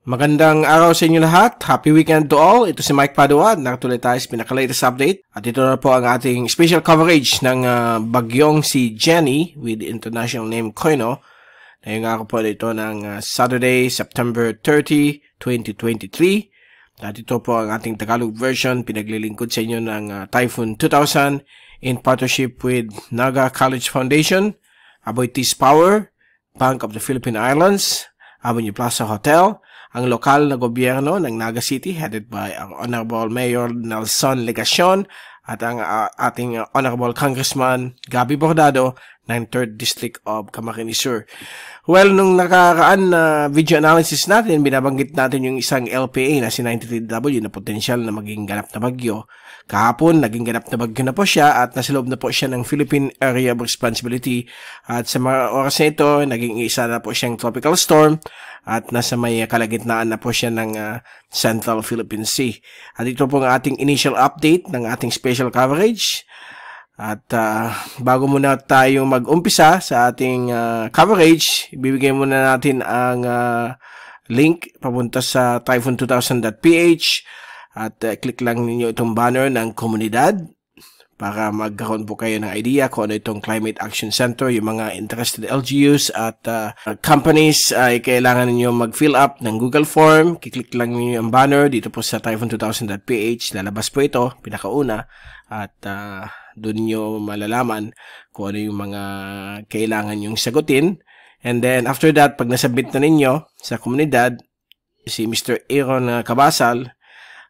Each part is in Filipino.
Magandang araw sa inyo lahat. Happy weekend to all. Ito si Mike Padua. Nakatuloy tayo sa pinaka-latest update. At ito na po ang ating special coverage ng bagyong si Jenny with international name Koino. Ngayong araw po ito ng Saturday, September 30, 2023. At ito po ang ating Tagalog version. Pinaglilingkod sa inyo ng Typhoon 2000 in partnership with Naga College Foundation, Aboitiz Power, Bank of the Philippine Islands, Avenue Plaza Hotel, ang lokal na gobyerno ng Naga City headed by ang Honorable Mayor Nelson Legacion at ang ating Honorable Congressman Gabby Bordado ng 3rd District of Camarines Sur. Well, nung nakaraan na video analysis natin, binabanggit natin yung isang LPA na si 93W na potensyal na maging ganap na bagyo. Kahapon, naging ganap na bagyo na po siya at nasa loob na po siya ng Philippine Area of Responsibility. At sa mga oras na ito, naging isa na po siyang tropical storm at nasa may kalagitnaan na po siya ng Central Philippine Sea. At ito po ang ating initial update ng ating special coverage. At bago muna tayo mag-umpisa sa ating coverage, ibibigay muna natin ang link papunta sa typhoon2000.ph at click lang ninyo itong banner ng komunidad para magkaroon po kayo ng idea kung ano itong Climate Action Center. Yung mga interested LGUs at companies ay kailangan ninyo mag-fill up ng Google Form. Kiklik lang ninyo ang banner dito po sa typhoon2000.ph. Lalabas po ito, pinakauna. At doon nyo malalaman kung ano yung mga kailangan yung sagutin. And then after that, pag nasubmit na ninyo sa komunidad, si Mr. Aaron Cabasal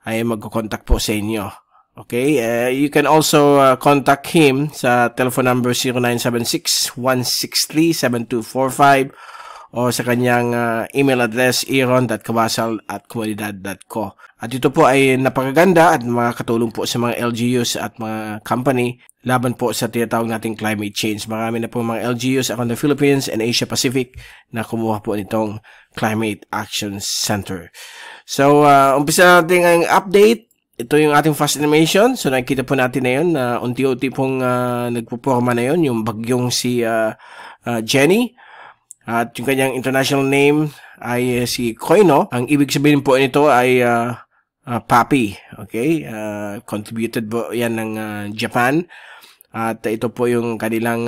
ay magko-contact po sa inyo. Okay? You can also contact him sa telephone number 0976-163-7245 o sa kanyang email address aaron.cabasal@comunidad.co. At ito po ay napakaganda at makakatulong po sa mga LGUs at mga company laban po sa tinatawag nating climate change. Marami na po mga LGUs around the Philippines and Asia Pacific na kumuha po nitong Climate Action Center. So, umpisa natin ang update. Ito yung ating fast animation. So, nakikita po natin na yun na unti-unti pong nagpuporma na yun, yung bagyong si Jenny. At yung kanyang international name ay si Koino. Ang ibig sabihin po nito ay Papi. Okay? Contributed po yan ng Japan. At ito po yung kanilang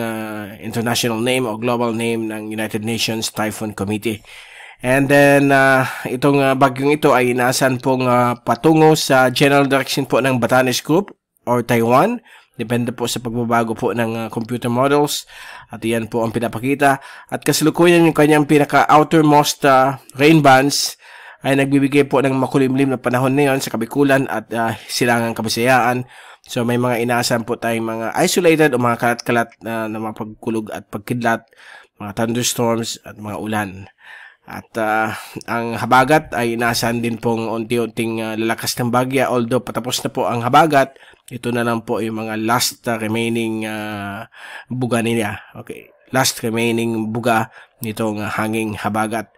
international name o global name ng United Nations Typhoon Committee. And then, itong bagyong ito ay inaasahan pong patungo sa general direction po ng Batanes Group or Taiwan. Depende po sa pagbabago po ng computer models. At iyan po ang pinapakita. At kasalukuyan yung kanyang pinaka-outermost rain bands ay nagbibigay po ng makulimlim na panahon na yun sa Kabikulan at Silangang Kabisayaan. So may mga inaasahan po tayong mga isolated o mga kalat-kalat na mga pagkulog at pagkidlat, mga thunderstorms at mga ulan. At ang habagat ay inaasahan din pong unti-unting lalakas ng bagya. Although patapos na po ang habagat, ito na lang po yung mga last remaining buga niya. Okay, last remaining buga nitong hanging habagat.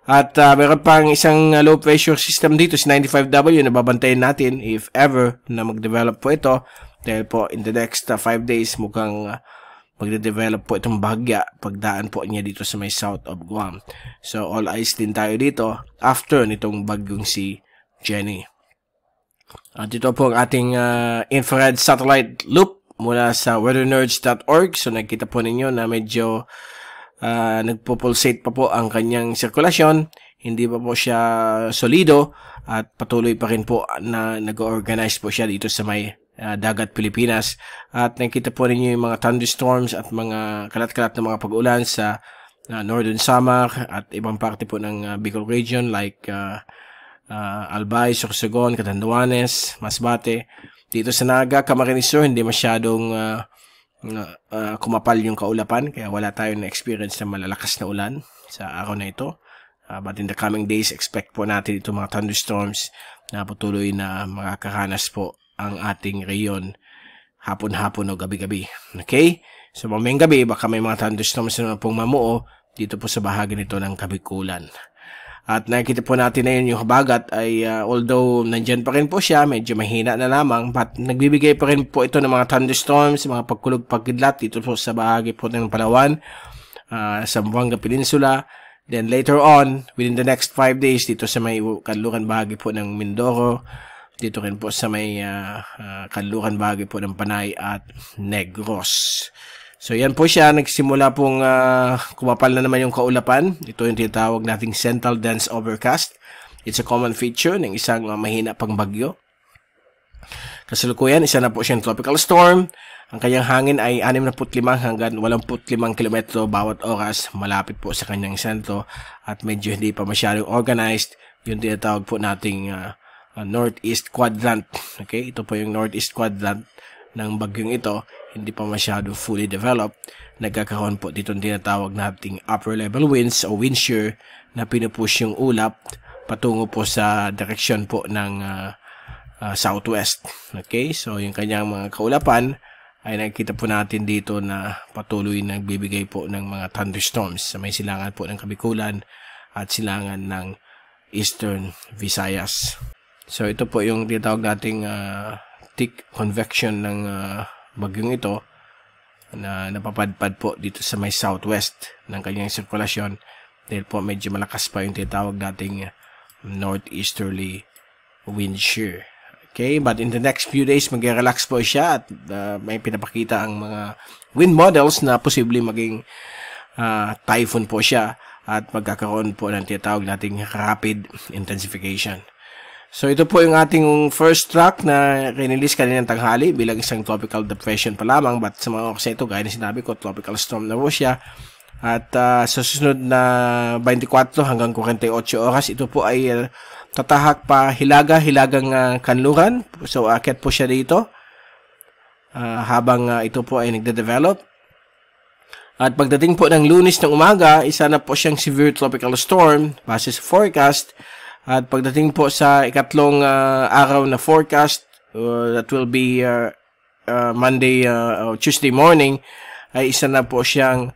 At meron pang isang low pressure system dito, si 95W, na babantayan natin if ever na mag-develop po ito. Dahil po in the next 5 days mukhang magde-develop po itong bahagya pagdaan po niya dito sa may south of Guam. So all eyes din tayo dito after nitong bagyong si Jenny. At ito po ang ating infrared satellite loop mula sa weathernerds.org. So nakita po ninyo na medyo nagpo-pulsate pa po ang kanyang sirkulasyon. Hindi pa po siya solido at patuloy pa rin po na nag-organize po siya dito sa may dagat Pilipinas. At nakita po ninyo yung mga thunderstorms at mga kalat-kalat na mga pag-ulan sa Northern Samar at ibang parte po ng Bicol region like Albay, Sorsogon, Catanduanes, Masbate. Dito sa Naga, Camarines Sur, hindi masyadong kumapal yung kaulapan kaya wala tayong na-experience na malalakas na ulan sa araw na ito. But in the coming days, expect po natin itong mga thunderstorms na patuloy na makakaranas po ang ating reyon hapon-hapon o gabi-gabi. Okay? So mamayang gabi, baka may mga thunderstorms na pong mamuo dito po sa bahagi nito ng Kabikulan. At nakikita po natin na yun yung habagat ay although nandyan pa rin po siya, medyo mahina na lamang, but nagbibigay pa rin po ito ng mga thunderstorms, mga pagkulog pagkidlat dito po sa bahagi po ng Palawan, Zamboanga Peninsula, Then later on, within the next 5 days, dito sa may kanluran bahagi po ng Mindoro, dito rin po sa may kanluran bahagi po ng Panay at Negros. So yan po siya, nagsimula pong kumapal na naman yung kaulapan. Ito yung tinatawag nating Central Dense Overcast. It's a common feature ng isang mahina pang bagyo. Kasalukuyan, isa na po siyang tropical storm. Ang kanyang hangin ay 65 hanggang 85 km bawat oras, malapit po sa kanyang sentro at medyo hindi pa masyadong organized. Yung tinatawag po nating northeast quadrant. Okay, ito po yung northeast quadrant ng bagyong ito, hindi pa masyado fully developed. Nagkakaroon po dito yung tinatawag nating upper level winds o wind shear na pinupush yung ulap patungo po sa direksyon po ng southwest. Okay, so yung kanyang mga kaulapan ay nakikita po natin dito na patuloy nagbibigay po ng mga thunderstorms sa may silangan po ng Kabikulan at silangan ng Eastern Visayas. So ito po yung tinatawag nating thick convection ng bagyong ito na napapadpad po dito sa may southwest ng kanyang sirkulasyon dahil po medyo malakas pa yung tinatawag nating northeasterly wind shear. Okay, but in the next few days, mag-relax po siya at may pinapakita ang mga wind models na posibleng maging typhoon po siya at magkakaroon po ng tinatawag nating rapid intensification. So ito po yung ating first track na release kaninang tanghali bilang isang tropical depression pa lamang, but sa mga oras ito, gaya na sinabi ko, tropical storm na po siya. At sa susunod na 24 hanggang 48 oras, ito po ay tatahak pa hilagang kanluran. So aakyat po siya dito habang ito po ay nagde-develop. At pagdating po ng Lunes ng umaga, isa na po siyang severe tropical storm base sa forecast. At pagdating po sa ikatlong araw na forecast, that will be Monday or Tuesday morning, ay isa na po siyang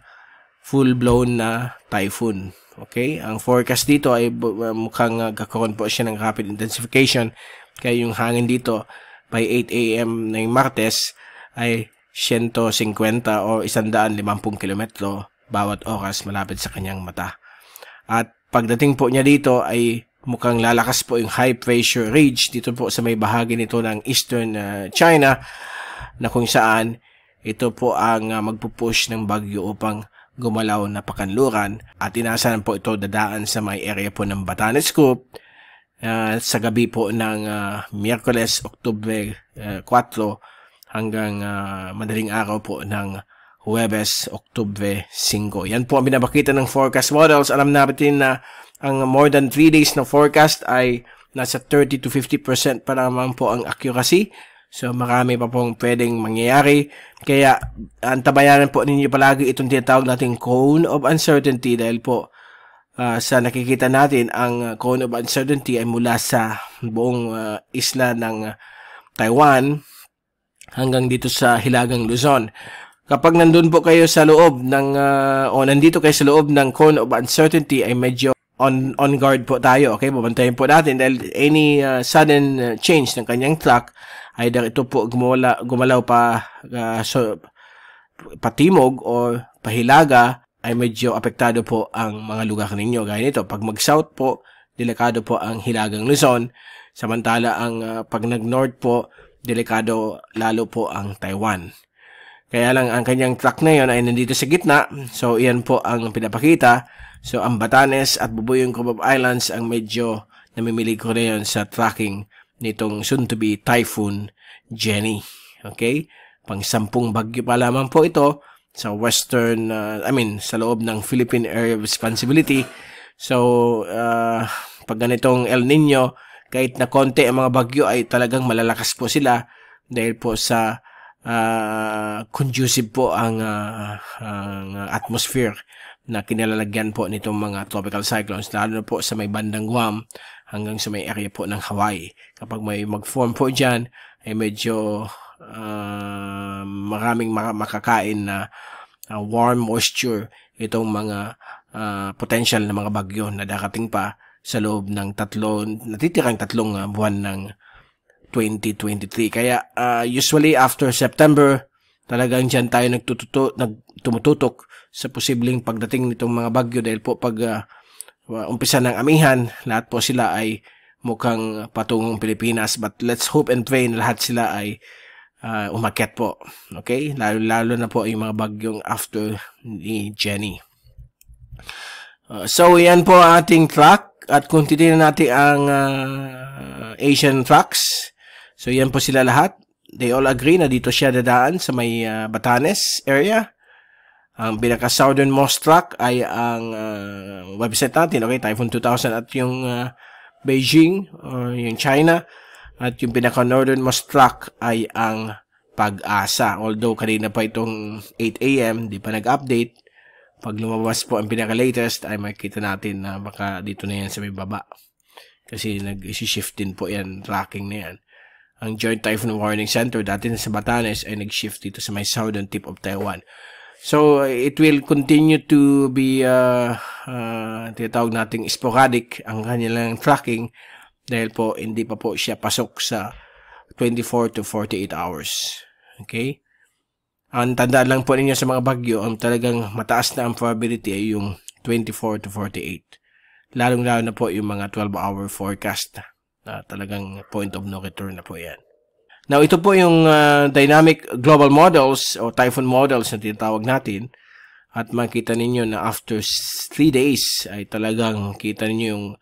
full-blown na typhoon. Okay? Ang forecast dito ay mukhang kakaroon po siya ng rapid intensification. Kaya yung hangin dito by 8 a.m. ng Martes ay 150 o 150 km bawat oras malapit sa kanyang mata. At pagdating po niya dito ay mukhang lalakas po yung high pressure ridge dito po sa may bahagi nito ng Eastern China na kung saan ito po ang magpupush ng bagyo upang gumalaw na pakanluran at inaasahan po ito dadaan sa may area po ng Batanes Scoop sa gabi po ng Miyerkules, Oktubre 4 hanggang madaling araw po ng Huwebes, Oktubre 5. Yan po ang binabakita ng forecast models. Alam natin na ang more than 3 days na forecast ay nasa 30 to 50% pa naman po ang accuracy. So, marami pa pong pwedeng mangyayari. Kaya, antabayanan po ninyo palagi itong tinatawag nating cone of uncertainty dahil po sa nakikita natin, ang cone of uncertainty ay mula sa buong isla ng Taiwan hanggang dito sa Hilagang Luzon. Kapag nandun po kayo sa loob ng, o nandito kayo sa loob ng cone of uncertainty ay medyo on guard po tayo. Okay, babantayan po natin dahil any sudden change ng kanyang track, either ito po gumalaw pa patimog o pahilaga, ay medyo apektado po ang mga lugar ninyo. Gaya nito, pag mag-south po, delikado po ang Hilagang Luzon. Samantala, ang pag nag-north po, delikado lalo po ang Taiwan. Kaya lang, ang kanyang track na yon ay nandito sa gitna. So, iyan po ang pinapakita. So, ang Batanes at Bubuyong Group of Islands ang medyo namimili ko na yun sa tracking nitong soon-to-be Typhoon Jenny. Okay? Pang-10 bagyo pa lamang po ito sa western, sa loob ng Philippine Area of Responsibility. So, pag ganitong El Nino, kahit na konti ang mga bagyo ay talagang malalakas po sila dahil po sa conducive po ang atmosphere na kinalalagyan po nitong mga tropical cyclones, lalo na po sa may bandang Guam hanggang sa may area po ng Hawaii. Kapag may mag-form po dyan, ay medyo maraming makakain na warm moisture itong mga potential na mga bagyo na darating pa sa loob ng natitirang tatlong buwan ng 2023. Kaya usually after September, talagang dyan tayo tumututok sa posibleng pagdating nitong mga bagyo dahil po pag umpisa ng amihan, lahat po sila ay mukhang patungong Pilipinas, but let's hope and pray na lahat sila ay umakyat po. Okay? Lalo na po yung mga bagyong after ni Jenny. So, yan po ating track. At kung titignan natin ang Asian tracks, so yan po sila lahat. They all agree na dito siya dadaan sa may Batanes area. Ang pinaka-southernmost track ay ang website natin, okay, Typhoon 2000 at yung Beijing or yung China. At yung pinaka-northernmost track ay ang Pag-asa. Although kanina pa itong 8 AM, di pa nag-update. Pag lumabas po ang pinaka-latest ay makikita natin na baka dito na yan sa may baba. Kasi nag-shift din po yan, tracking na yan. Ang Joint Typhoon Warning Center dati na sa Batanes ay nag-shift dito sa may southern tip of Taiwan. So, it will continue to be tinatawag nating sporadic ang kanilang tracking dahil po hindi pa po siya pasok sa 24 to 48 hours. Okay? Ang tandaan lang po ninyo sa mga bagyo, ang talagang mataas na ang probability ay yung 24 to 48. Lalong-lalo na po yung mga 12-hour forecast na talagang point of no return na po yan. Now, ito po yung dynamic global models o typhoon models na tinatawag natin. At makita ninyo na after 3 days ay talagang kita ninyo yung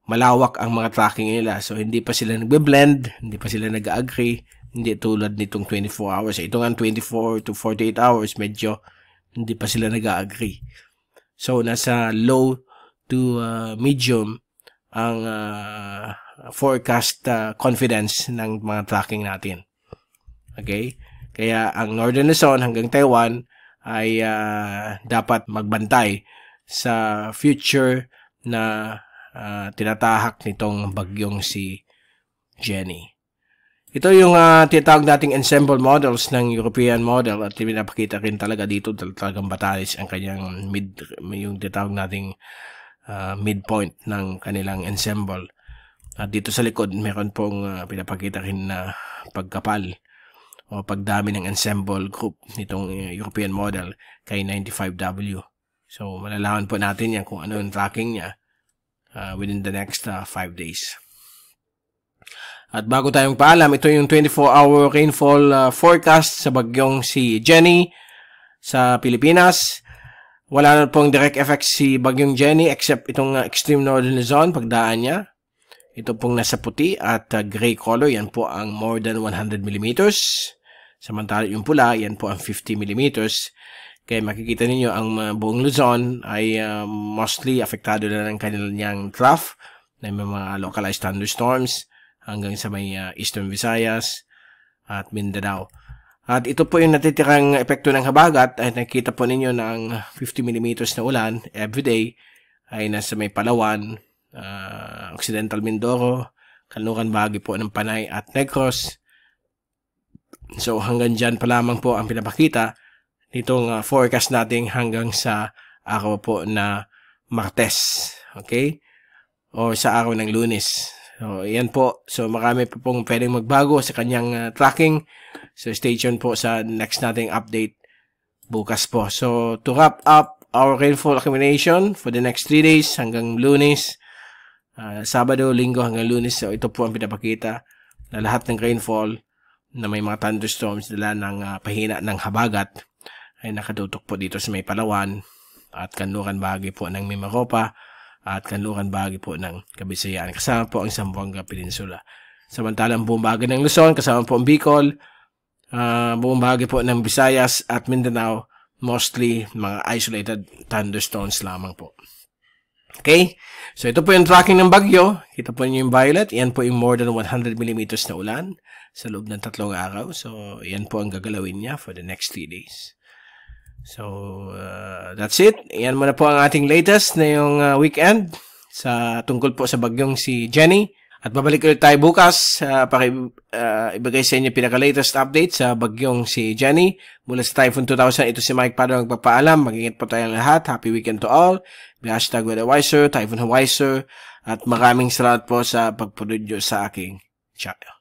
malawak ang mga tracking nila. So, hindi pa sila nagbe-blend, hindi pa sila nag-agree, hindi tulad nitong 24 hours. Ito nga 24 to 48 hours, medyo hindi pa sila nag-agree. So, nasa low to medium ang forecast confidence ng mga tracking natin. Okay? Kaya ang Northern Luzon hanggang Taiwan ay dapat magbantay sa future na tinatahak nitong bagyong si Jenny. Ito yung tinatawag nating ensemble models ng European model at pinapakita rin talaga dito talagang Batanes ang kanyang yung tinatawag nating midpoint ng kanilang ensemble. At dito sa likod, meron pong pinapakita rin na pagkapal o pagdami ng ensemble group nitong European model kay 95W. So, malalaman po natin yan kung ano yung tracking niya within the next 5 days. At bago tayong paalam, ito yung 24-hour rainfall forecast sa bagyong si Jenny sa Pilipinas. Wala na pong direct effects si bagyong Jenny except itong extreme northern Luzon, pagdaan niya. Ito pong nasa puti at gray color, yan po ang more than 100 mm. Samantala yung pula, yan po ang 50 mm. Kaya makikita ninyo ang buong Luzon ay mostly apektado na ng kanilang trough na may mga localized thunderstorms hanggang sa may Eastern Visayas at Mindanao. At ito po yung natitirang epekto ng habagat ay nakikita po ninyo na ang 50 mm na ulan everyday ay nasa may Palawan, Occidental Mindoro, Kanluran Bahagi po ng Panay at Negros. So hanggang dyan pa lamang po ang pinapakita nitong forecast natin hanggang sa araw po na Martes. Okay? O sa araw ng Lunes. So yan po. So marami po pong pwedeng magbago sa kanyang tracking. So stay tuned po sa next nating update bukas po. So to wrap up our rainfall accumulation for the next 3 days hanggang Lunes, Sabado, Linggo hanggang Lunes. So ito po ang pinapakita na lahat ng rainfall na may mga thunderstorms dala ng pahina ng habagat ay nakatutok po dito sa may Palawan at kanluran bahagi po ng Mimaropa at kanluran bahagi po ng Kabisayaan. Kasama po ang Zamboanga Peninsula. Samantalang buong bahagi ng Luzon, kasama po ang Bicol, buong bahagi po ng Visayas at Mindanao, mostly mga isolated thunderstorms lamang po. Okay? So ito po yung tracking ng bagyo. Kita po niyo yung violet. Yan po yung more than 100 mm na ulan sa loob ng 3 araw. So yan po ang gagalawin niya for the next 3 days. So that's it. Yan muna po ang ating latest na yung weekend sa tungkol po sa bagyong si Jenny. At babalik ulit tayo bukas para ibigay sa inyo pinaka-latest update sa bagyong si Jenny. Mula sa Typhoon 2000, ito si Mike Pado magpapaalam. Mag-ingat po tayong lahat. Happy weekend to all. Hashtag WeatherWiser, Typhoon Wiser. At maraming salamat po sa pagpunod nyo sa aking channel.